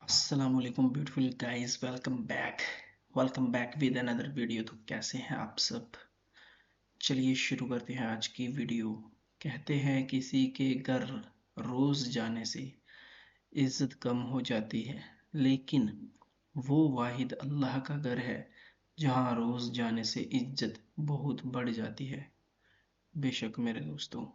अस्सलाम वालेकुम beautiful guys, welcome back with another video. तो कैसे हैं आप सब? चलिए शुरू करते हैं आज की वीडियो। कहते हैं किसी के घर रोज जाने से इज्जत कम हो जाती है, लेकिन वो वाहिद अल्लाह का घर है जहाँ रोज जाने से इज्जत बहुत बढ़ जाती है। बेशक मेरे दोस्तों,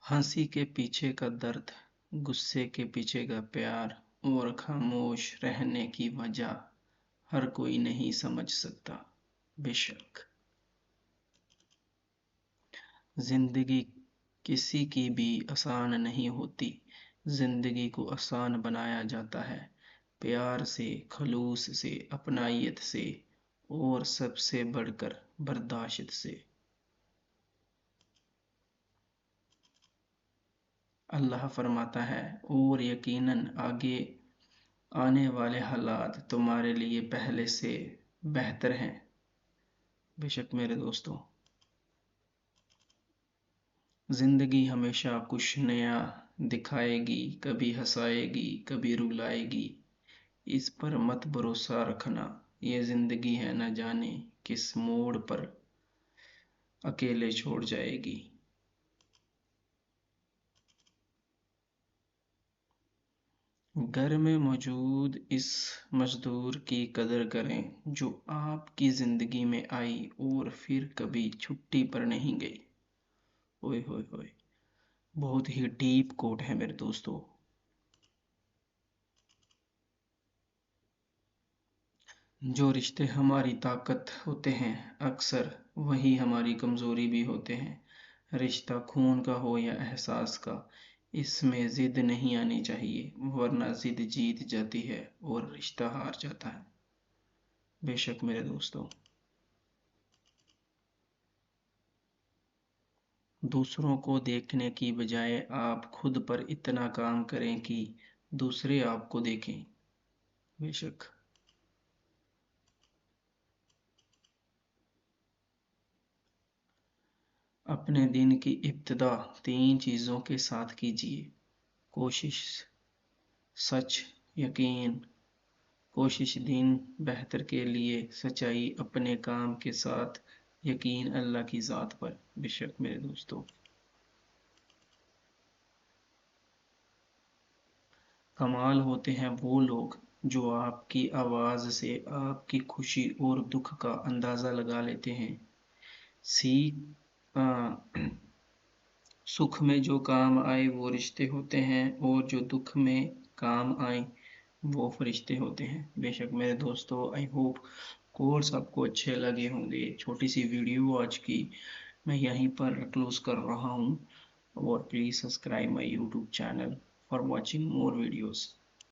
हंसी के पीछे का दर्द, गुस्से के पीछे का प्यार और खामोश रहने की वजह हर कोई नहीं समझ सकता। बेशक जिंदगी किसी की भी आसान नहीं होती। जिंदगी को आसान बनाया जाता है प्यार से, खलूस से, अपनायत से और सबसे बढ़कर बर्दाश्त से। अल्लाह फरमाता है, और यकीनन आगे आने वाले हालात तुम्हारे लिए पहले से बेहतर हैं। बेशक मेरे दोस्तों, जिंदगी हमेशा कुछ नया दिखाएगी, कभी हंसाएगी, कभी रुलाएगी। इस पर मत भरोसा रखना, ये जिंदगी है, न जाने किस मोड़ पर अकेले छोड़ जाएगी। घर में मौजूद इस मजदूर की कदर करें जो आपकी जिंदगी में आई और फिर कभी छुट्टी पर नहीं गई। ओए होए होए, बहुत ही डीप कोट है मेरे दोस्तों। जो रिश्ते हमारी ताकत होते हैं, अक्सर वही हमारी कमजोरी भी होते हैं। रिश्ता खून का हो या एहसास का, इसमें जिद नहीं आनी चाहिए, वरना जिद जीत जाती है और रिश्ता हार जाता है। बेशक मेरे दोस्तों, दूसरों को देखने की बजाय आप खुद पर इतना काम करें कि दूसरे आपको देखें। बेशक अपने दिन की इब्तिदा 3 चीज़ों के साथ कीजिए: कोशिश, सच, यकीन। कोशिश दिन बेहतर के लिए, सच्चाई अपने काम के साथ, यकीन अल्लाह की ज़ात पर। बेशक मेरे दोस्तों, कमाल होते हैं वो लोग जो आपकी आवाज़ से आपकी खुशी और दुख का अंदाज़ा लगा लेते हैं। सीख सुख में जो काम आए वो रिश्ते होते हैं, और जो दुख में काम आए वो फरिश्ते होते हैं। बेशक मेरे दोस्तों, आई होप कोर्स आपको अच्छे लगे होंगे। छोटी सी वीडियो आज की मैं यहीं पर क्लोज कर रहा हूँ, और please subscribe my YouTube channel for watching more videos.